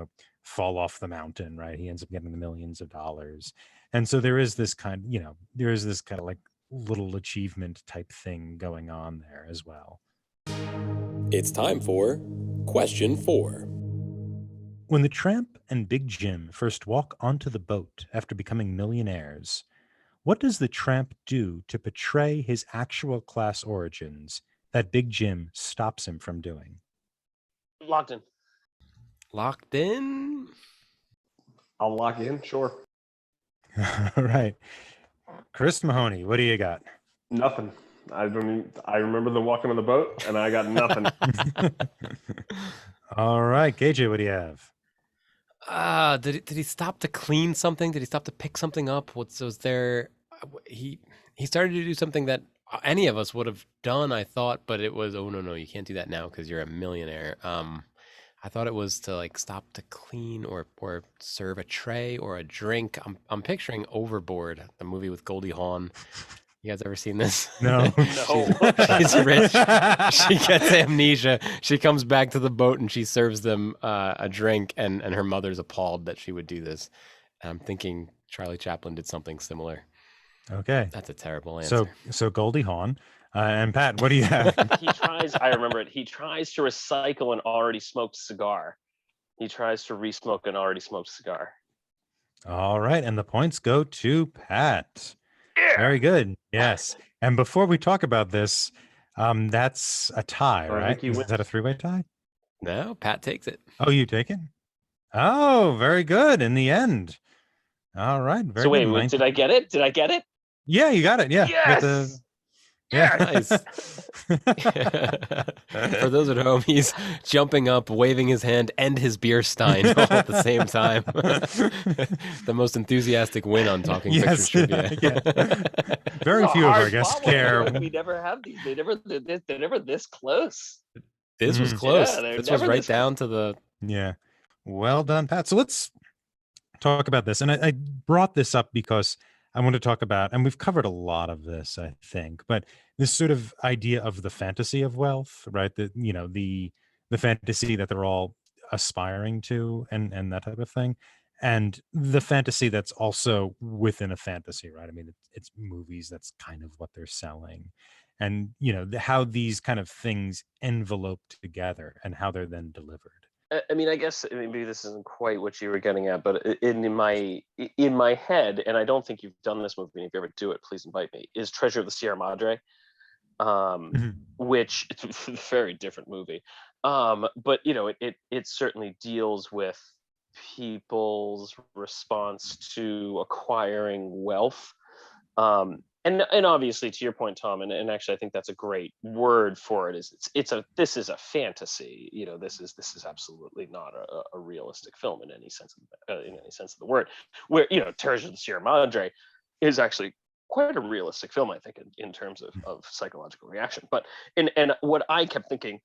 fall off the mountain, right? He ends up getting the millions of dollars. And so there is this kind of like little achievement type thing going on there as well. It's time for question 4. When the Tramp and Big Jim first walk onto the boat after becoming millionaires, what does the Tramp do to portray his actual class origins that Big Jim stops him from doing? Locked in. Locked in? I'll lock in, sure. All right. Chris Mahoney, what do you got? Nothing. I remember them walking on the boat, and I got nothing. All right. KJ, what do you have? Did he stop to clean something? Did he stop to pick something up? Was there? He started to do something that any of us would have done, I thought, but it was, oh no, you can't do that now because you're a millionaire. I thought it was to like stop to clean or serve a tray or a drink. I'm picturing Overboard, the movie with Goldie Hawn. You guys ever seen this? No. She's rich. She gets amnesia. She comes back to the boat and she serves them a drink, and her mother's appalled that she would do this. And I'm thinking Charlie Chaplin did something similar. Okay. That's a terrible answer. So Goldie Hawn. And Pat, what do you have? I remember it. He tries to recycle an already smoked cigar. He tries to re-smoke an already smoked cigar. All right. And the points go to Pat. Yeah. Very good. Yes. And before we talk about this, that's a tie, right? Is that a 3-way tie? No, Pat takes it. Oh, you take it? Oh, very good. In the end. All right. Very so wait, good. Did I get it? Did I get it? Yeah, you got it. Yeah. Yes. Yeah, nice. For those at home, he's jumping up, waving his hand and his beer stein all at the same time. The most enthusiastic win on Talking Pictures trivia. Yeah. Very few of our guests care. We never have these. They're never this close. This was close. Yeah, this was right down to the. Yeah. Well done, Pat. So let's talk about this. And I brought this up because I want to talk about, and we've covered a lot of this, I think, but this sort of idea of the fantasy of wealth, right? That, the fantasy that they're all aspiring to, and that type of thing. And the fantasy that's also within a fantasy, right? I mean, it's movies, that's kind of what they're selling. And, how these kind of things envelope together and how they're then delivered. I mean, I guess maybe this isn't quite what you were getting at, but in my head, and I don't think you've done this movie, and if you ever do it, please invite me, is Treasure of the Sierra Madre, which it's a very different movie. But it certainly deals with people's response to acquiring wealth. And obviously, to your point, Tom, and actually I think that's a great word for it, is this is a fantasy. This is absolutely not a realistic film in any sense of the word. Where Terrors of the Sierra Madre is actually quite a realistic film, I think, in terms of psychological reaction. But and what I kept thinking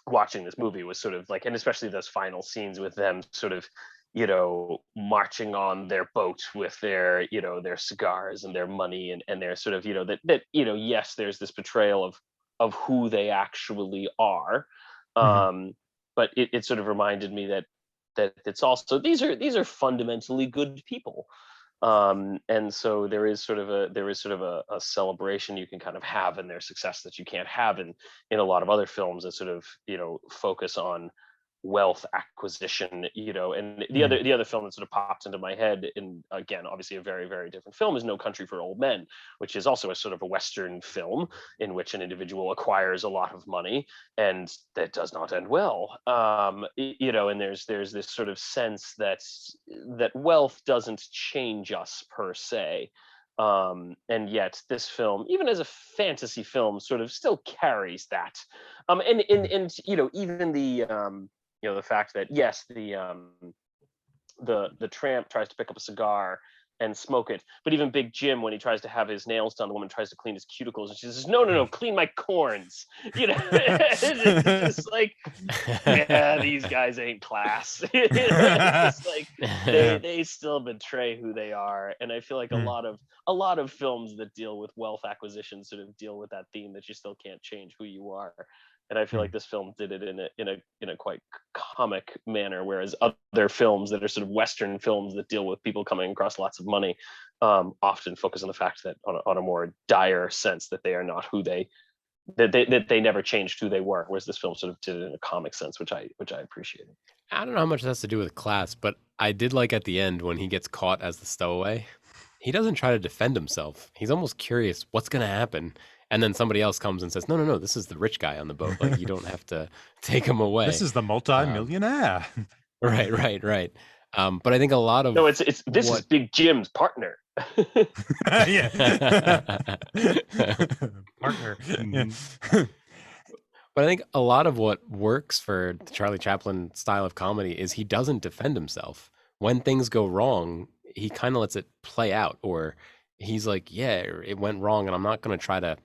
watching this movie was sort of like, and especially those final scenes with them sort of marching on their boat with their cigars and their money, and their sort of that yes, there's this portrayal of who they actually are. But it sort of reminded me that it's also, these are fundamentally good people. And so there is sort of a celebration you can kind of have in their success that you can't have in a lot of other films that sort of focus on wealth acquisition. And the other film that sort of popped into my head, and again obviously a very, very different film, is No Country for Old Men, which is also a sort of a Western film in which an individual acquires a lot of money, and that does not end well. And there's this sort of sense that wealth doesn't change us per se. And yet this film, even as a fantasy film, sort of still carries that. And even the fact that yes, the tramp tries to pick up a cigar and smoke it, but even Big Jim, when he tries to have his nails done, the woman tries to clean his cuticles, and she says, no, clean my corns. It's just like, yeah, these guys ain't class. It's just like they still betray who they are. And I feel like a lot of films that deal with wealth acquisition sort of deal with that theme, that you still can't change who you are. And I feel like this film did it in a quite comic manner, whereas other films that are sort of Western films that deal with people coming across lots of money often focus on the fact that on a more dire sense that they are not who they never changed who they were, whereas this film sort of did it in a comic sense, which I appreciated. I don't know how much it has to do with class, but I did like at the end when he gets caught as the stowaway. He doesn't try to defend himself. He's almost curious what's going to happen. And then somebody else comes and says, no, this is the rich guy on the boat. Like, you don't have to take him away. This is the multi-millionaire. Right. But I think a lot of... No, this is Big Jim's partner. Yeah. Partner. But I think a lot of what works for the Charlie Chaplin style of comedy is he doesn't defend himself. When things go wrong, he kind of lets it play out, or he's like, yeah, it went wrong, and I'm not going to try to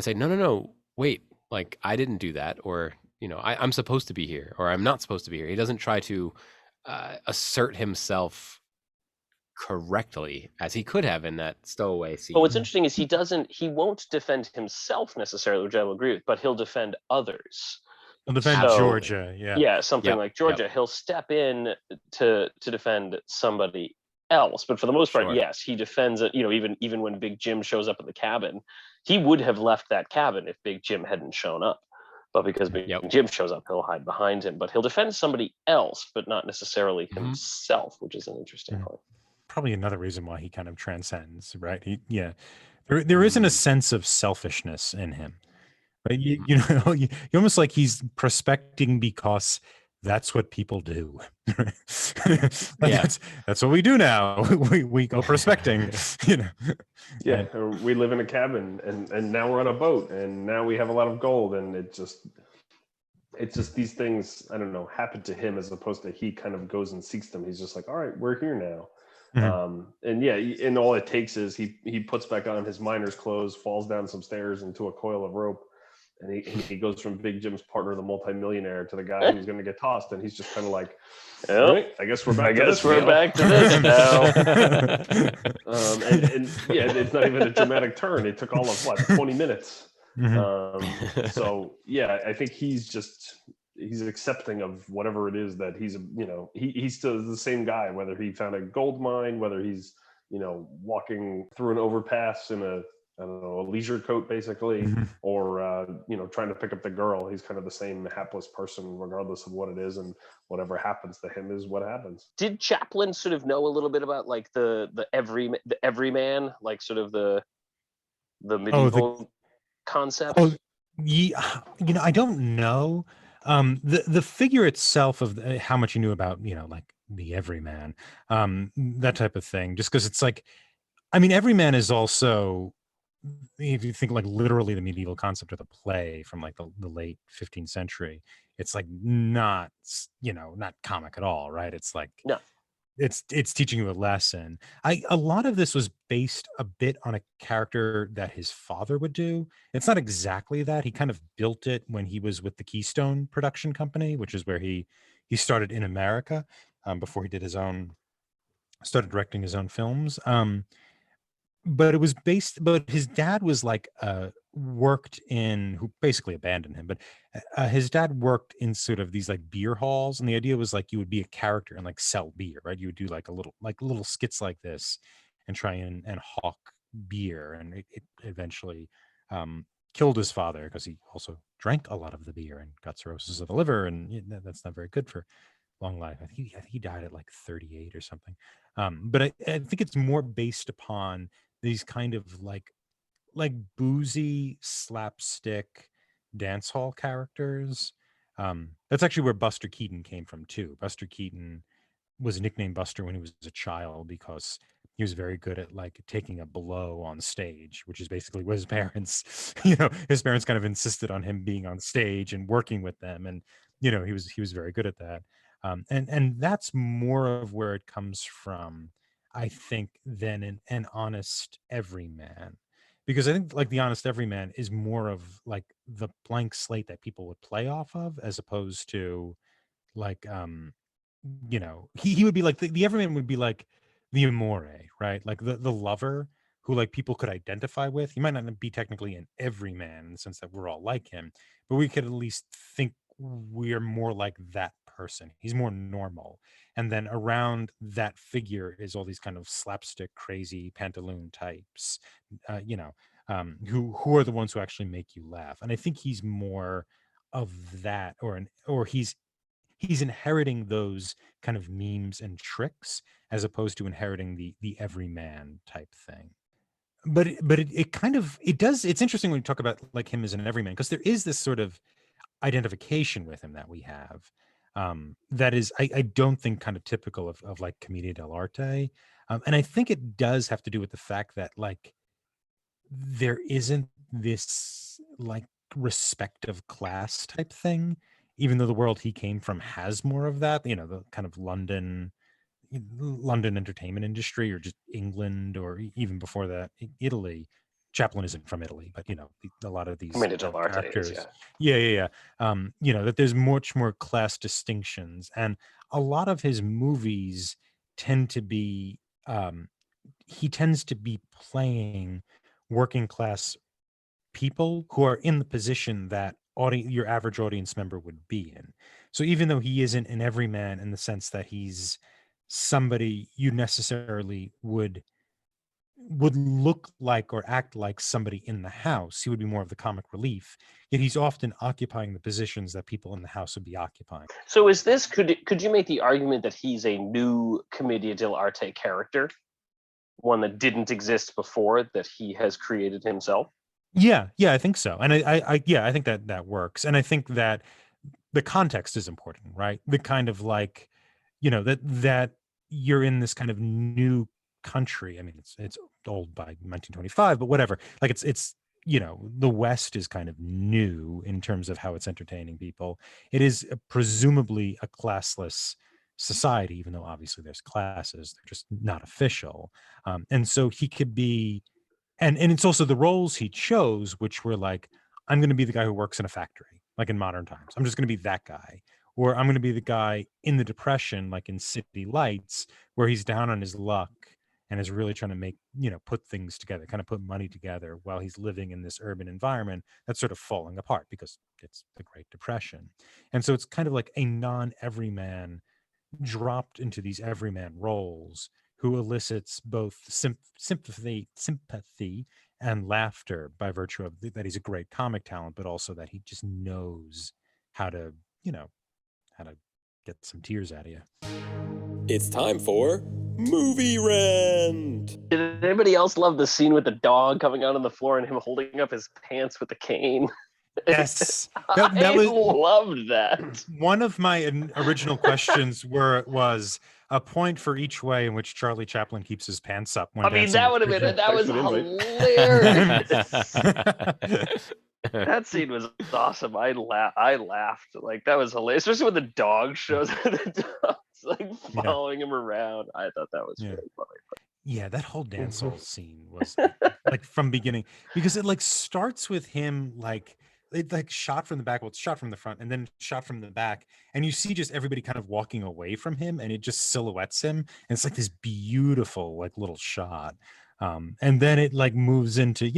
say, no, wait, like, I didn't do that, or, I'm supposed to be here, or I'm not supposed to be here. He doesn't try to assert himself correctly as he could have in that stowaway scene. But what's interesting is he won't defend himself necessarily, which I will agree with, but he'll defend others. He'll defend Georgia, something like Georgia. He'll step in to defend somebody else, but for the most part, yes, he defends it. Even when Big Jim shows up at the cabin, he would have left that cabin if Big Jim hadn't shown up. But because Big Jim shows up, he'll hide behind him. But he'll defend somebody else, but not necessarily himself, which is an interesting point. Probably another reason why he kind of transcends, right? There isn't a sense of selfishness in him, right? You almost like he's prospecting because that's what people do. That's what we do now. We go prospecting. Yeah, we live in a cabin, and now we're on a boat, and now we have a lot of gold, and it's just these things, I don't know, happen to him as opposed to he kind of goes and seeks them. He's just like, all right, we're here now. And all it takes is he puts back on his miner's clothes, falls down some stairs into a coil of rope, and he goes from Big Jim's partner, the multimillionaire, to the guy who's going to get tossed, and he's just kind of like, all right, I guess we're back to this now. It's not even a dramatic turn. It took all of 20 minutes. So yeah, I think he's accepting of whatever it is that he's still the same guy, whether he found a gold mine, whether he's walking through an overpass in a leisure coat basically, or trying to pick up the girl. He's kind of the same hapless person regardless of what it is, and whatever happens to him is what happens. Did Chaplin sort of know a little bit about like the everyman, like sort of the medieval concept? Yeah, I don't know. The figure itself of how much you knew about, like the everyman, that type of thing. Just because it's like, I mean, everyman is also, if you think like literally the medieval concept of the play from like the late 15th century, it's like not, not comic at all, right? It's like No. it's teaching you a lesson. A lot of this was based a bit on a character that his father would do. It's not exactly that. He kind of built it when he was with the Keystone Production Company, which is where he started in America, before he did started directing his own films. But it was based, but his dad was like worked in, who basically abandoned him, but his dad worked in sort of these like beer halls, and the idea was like you would be a character and like sell beer, right? You would do like little skits like this and try and hawk beer, and it eventually killed his father because he also drank a lot of the beer and got cirrhosis of the liver, and that's not very good for long life. I think he died at like 38 or something. But I think it's more based upon these kind of like boozy slapstick dance hall characters. That's actually where Buster Keaton came from too. Buster Keaton was nicknamed Buster when he was a child because he was very good at like taking a blow on stage, which is basically what his parents, his parents kind of insisted on him being on stage and working with them, and he was very good at that. And that's more of where it comes from, I think, than an honest everyman, because I think like the honest everyman is more of like the blank slate that people would play off of, as opposed to like he would be like the everyman would be like the amore, right? Like the lover who like people could identify with. He might not be technically an everyman in the sense that we're all like him, but we could at least think we're more like that person. He's more normal. And then around that figure is all these kind of slapstick crazy pantaloon types, who are the ones who actually make you laugh. And I think he's more of that, or he's inheriting those kind of memes and tricks, as opposed to inheriting the everyman type thing. But it kind of, it does, it's interesting when you talk about like him as an everyman, because there is this sort of identification with him that we have, that is, I don't think kind of typical of like commedia dell'arte. And I think it does have to do with the fact that like there isn't this like respect of class type thing, even though the world he came from has more of that, the kind of London entertainment industry, or just England, or even before that, Italy. Chaplin isn't from Italy, but a lot of these Commedia dell'arte is, characters, yeah. That there's much more class distinctions, and a lot of his movies tend to be, he tends to be playing working class people who are in the position that your average audience member would be in. So even though he isn't an everyman in the sense that he's somebody you necessarily would look like or act like somebody in the house, he would be more of the comic relief. Yet he's often occupying the positions that people in the house would be occupying. So is this, could you make the argument that he's a new commedia dell'arte character, one that didn't exist before, that he has created himself? Yeah, I think so. And I think that works. And I think that the context is important, right? The kind of like, that you're in this kind of new country. I mean, it's old by 1925, but whatever. Like it's the West is kind of new in terms of how it's entertaining people. It is presumably a classless society, even though obviously there's classes. They're just not official. And so he could be, and it's also the roles he chose, which were like, I'm going to be the guy who works in a factory, like in modern times. I'm just going to be that guy. Or I'm going to be the guy in the Depression, like in City Lights, where he's down on his luck and is really trying to make, put things together, kind of put money together while he's living in this urban environment that's sort of falling apart because it's the Great Depression. And so it's kind of like a non-everyman dropped into these everyman roles, who elicits both sympathy and laughter by virtue of that he's a great comic talent, but also that he just knows how to, how to get some tears out of you. It's time for Movie Rent. Did anybody else love the scene with the dog coming out on the floor and him holding up his pants with the cane? Yes, I was loved that. one of my original questions. Was a point for each way in which Charlie Chaplin keeps his pants up when I mean, dancing that with would have been that Thanks was for the invite. hilarious. That scene was awesome. I laughed like that was hilarious, especially when the dog shows up. The dog's like following him around. I thought that was really funny. Yeah, that whole dance hall scene was like from beginning, because it like starts with him like it like shot from the back. Well, it's shot from the front and then shot from the back, and you see just everybody kind of walking away from him, and it just silhouettes him, and it's like this beautiful like little shot. And then it like moves into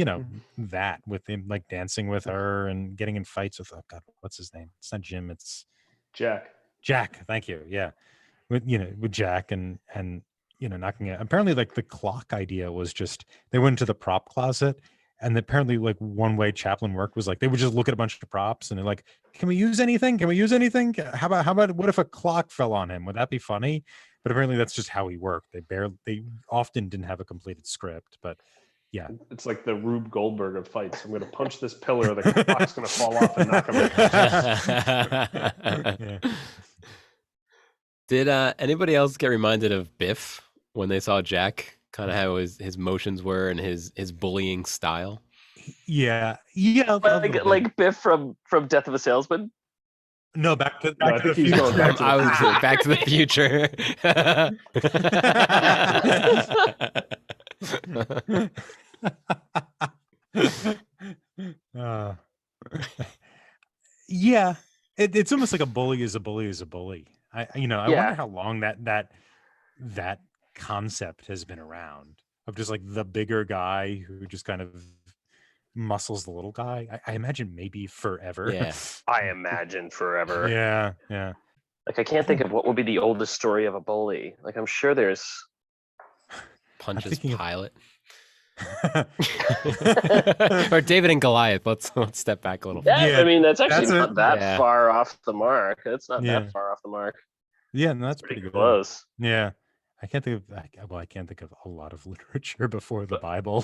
that with him like dancing with her and getting in fights with, oh god, what's his name? It's not Jim, it's Jack. Thank you. Yeah, with Jack and knocking it. Apparently, like the clock idea was just they went into the prop closet, and apparently, like one way Chaplin worked was like they would just look at a bunch of props and they're like, "Can we use anything? Can we use anything? How about what if a clock fell on him? Would that be funny?" But apparently, that's just how he worked. They often didn't have a completed script, but yeah, it's like the Rube Goldberg of fights. I'm going to punch this pillar, the clock's going to fall off and knock him out. Yeah. Did anybody else get reminded of Biff when they saw Jack? Kind of how his motions were and his bullying style. Yeah. Like Biff from Death of a Salesman. No, back to I the think he's Future. going back to the I was future. Back to the Future. Yeah, it's almost like a bully is a bully is a bully. I wonder how long that concept has been around, of just like the bigger guy who just kind of muscles the little guy. I imagine maybe forever. Yeah. I imagine forever. Yeah. Like I can't think of what would be the oldest story of a bully. Like I'm sure there's Punches Pilate. Or David and Goliath. Let's step back a little. Yeah, I mean that's actually not that yeah. far off the mark. It's not that far off the mark. Yeah, no, that's pretty good. Close. Yeah. I can't think of a lot of literature before the Bible.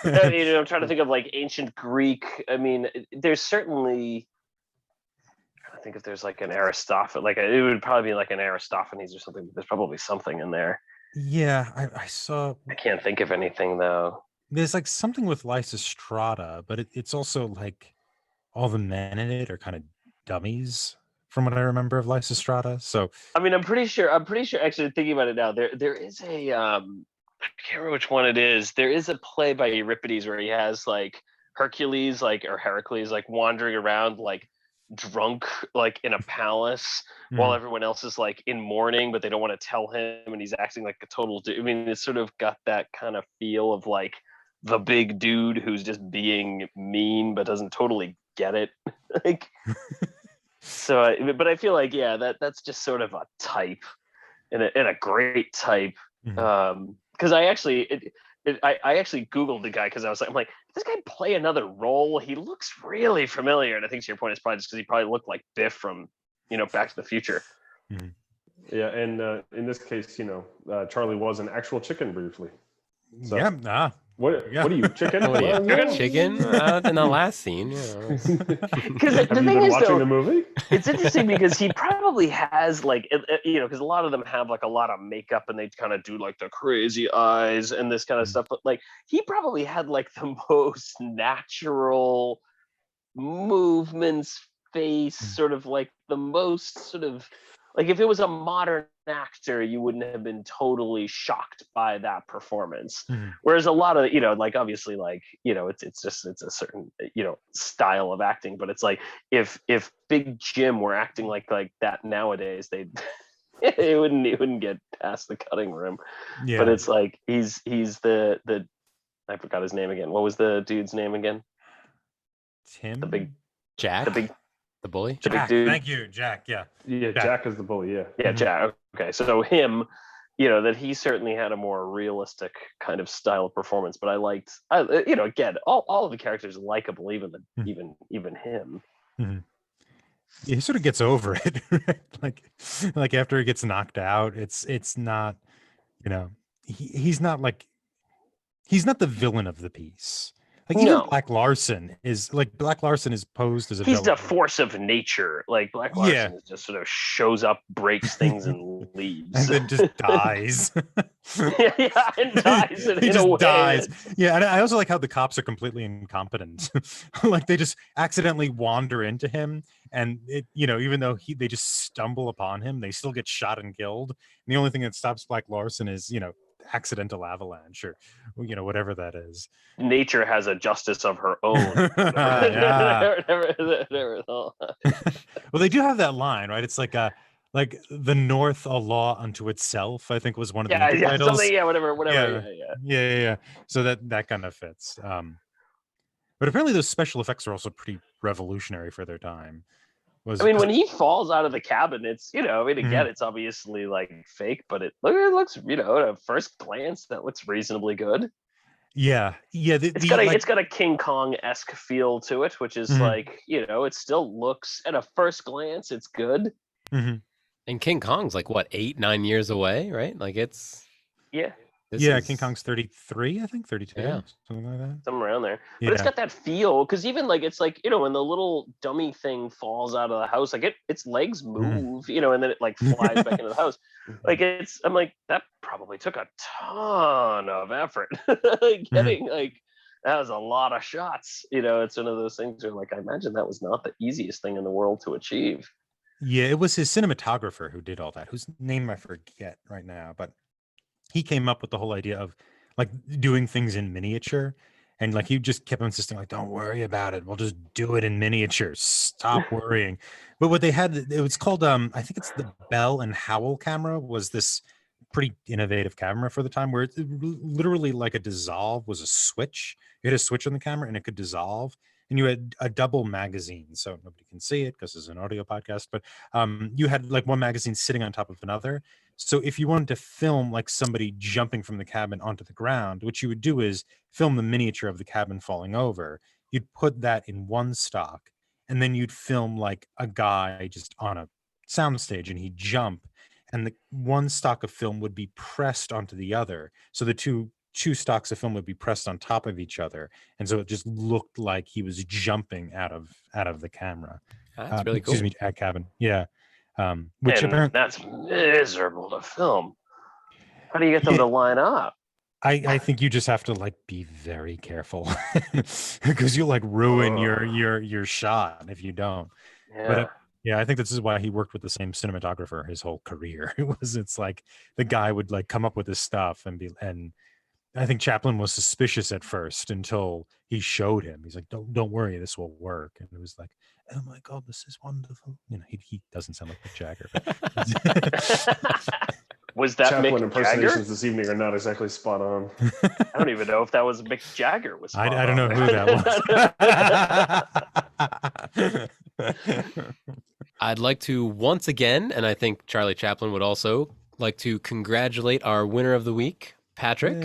I mean, I'm trying to think of like ancient Greek. I mean, there's certainly. I'm trying to think if there's like an Aristophanes. Like it would probably be like an Aristophanes or something. But there's probably something in there. Yeah, I saw. I can't think of anything though. There's like something with Lysistrata, but it's also like all the men in it are kind of dummies, from what I remember of Lysistrata. So I mean, I'm pretty sure. Actually, thinking about it now, there is a I can't remember which one it is. There is a play by Euripides where he has like Hercules, or Heracles, like wandering around like drunk, like in a palace, while everyone else is like in mourning, but they don't want to tell him, and he's acting like a total. I mean, it's sort of got that kind of feel of like the big dude who's just being mean but doesn't totally get it, like. So, but I feel like that's just sort of a type, and a great type. Because I actually Googled the guy because I'm like, did this guy play another role? He looks really familiar, and I think to your point, it's probably just because he probably looked like Biff from Back to the Future. Yeah, and in this case, Charlie was an actual chicken briefly. So, What are you, chicken? Oh, yeah. Chicken in the last scene. Because Have you been watching the movie? It's interesting because he probably has because a lot of them have like a lot of makeup and they kind of do like the crazy eyes and this kind of stuff. But like he probably had like the most natural movements, face, sort of like the most sort of like if it was a modern actor, you wouldn't have been totally shocked by that performance. Whereas a lot of, like obviously like, it's a certain, style of acting, but it's like if Big Jim were acting like that nowadays, it wouldn't get past the cutting room. Yeah. But it's like he's the I forgot his name again. What was the dude's name again? Tim? The big Jack? The bully? The Jack, big dude. thank you, Jack. Yeah. Yeah, Jack is the bully. Yeah. Yeah, Jack. Okay, so him, that he certainly had a more realistic kind of style of performance. But I liked, again, all of the characters are likable, even him. He sort of gets over it, right? Like after he gets knocked out, it's not, he's not the villain of the piece. Like even No. Black Larson is posed as a He's villain. the force of nature. Like Black Larson is just sort of shows up, breaks things, and leaves, and then just dies. yeah, and dies in He a just way. dies. Yeah, and I also like how the cops are completely incompetent. Like they just accidentally wander into him, and even though they just stumble upon him, they still get shot and killed. And the only thing that stops Black Larson is accidental avalanche or whatever that is. Nature has a justice of her own. Yeah. Well, they do have that line, right? It's like the North, a law unto itself, I think was one of the intertitles. Something, whatever. Yeah. So that kind of fits. But apparently those special effects are also pretty revolutionary for their time. When he falls out of the cabin, it's again, it's obviously like fake, but it looks at a first glance that looks reasonably good. Yeah. It's got a King Kong-esque feel to it, which is it still looks at a first glance, it's good. Mm-hmm. And King Kong's like what, 8-9 years away, right? Like it's King Kong's 33, I think 32, something like that, somewhere around there. But it's got that feel because even it's when the little dummy thing falls out of the house, like its legs move, and then it flies back into the house. I'm like, that probably took a ton of effort getting that was a lot of shots. It's one of those things where I imagine that was not the easiest thing in the world to achieve. Yeah, it was his cinematographer who did all that, whose name I forget right now, but he came up with the whole idea of doing things in miniature, and he just kept insisting don't worry about it, we'll just do it in miniature, stop worrying. But what they had, it was called I think it's the Bell and Howell camera, was this pretty innovative camera for the time, where it literally a dissolve was a switch. You had a switch on the camera and it could dissolve, and you had a double magazine, so nobody can see it because it's an audio podcast, but you had one magazine sitting on top of another. So if you wanted to film somebody jumping from the cabin onto the ground, what you would do is film the miniature of the cabin falling over. You'd put that in one stock, and then you'd film a guy just on a soundstage, and he'd jump, and the one stock of film would be pressed onto the other. So the two stocks of film would be pressed on top of each other, and so it just looked like he was jumping out of the camera. That's really cool. Excuse me, at cabin. Yeah. Which apparently that's miserable to film. How do you get them to line up? I think you just have to be very careful because you'll ruin your shot if you don't. Yeah. But I think this is why he worked with the same cinematographer his whole career. It's the guy would come up with this stuff and I think Chaplin was suspicious at first until he showed him. He's like, don't worry, this will work. And it was like, oh my God, this is wonderful. He doesn't sound like Mick Jagger. Was that Chaplin Mick impersonations Jagger? this evening are not exactly spot on. I don't even know if that was Mick Jagger. I don't know who that was. I'd like to once again, and I think Charlie Chaplin would also like to congratulate our winner of the week, Patrick.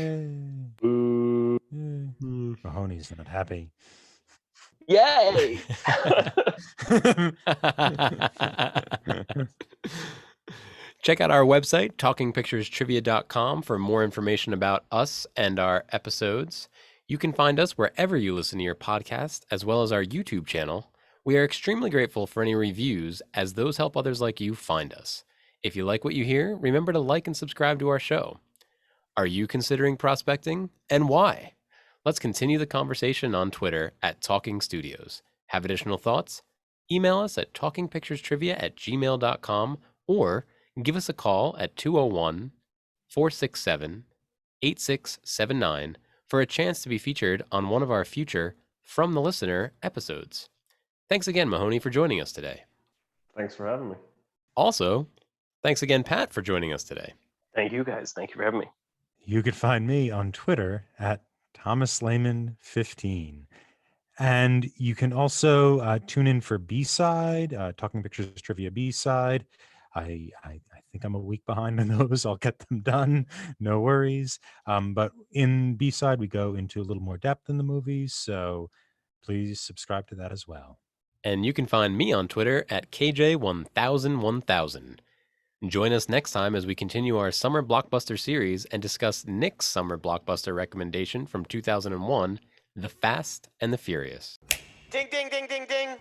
Mahoney's not happy. Yay! Check out our website, talkingpicturestrivia.com, for more information about us and our episodes. You can find us wherever you listen to your podcast, as well as our YouTube channel. We are extremely grateful for any reviews, as those help others like you find us. If you like what you hear, remember to like and subscribe to our show. Are you considering prospecting, and why? Let's continue the conversation on Twitter at Talking Studios. Have additional thoughts? Email us at talkingpicturestrivia@gmail.com or give us a call at 201-467-8679 for a chance to be featured on one of our future From the Listener episodes. Thanks again, Mahoney, for joining us today. Thanks for having me. Also, thanks again, Pat, for joining us today. Thank you, guys. Thank you for having me. You could find me on Twitter at ThomasLehman15. And you can also tune in for B-Side, Talking Pictures Trivia B-Side. I think I'm a week behind on those. I'll get them done. No worries. But in B-Side, we go into a little more depth in the movies. So please subscribe to that as well. And you can find me on Twitter at KJ10001000. Join us next time as we continue our summer blockbuster series and discuss Nick's summer blockbuster recommendation from 2001, The Fast and the Furious. Ding, ding, ding, ding, ding.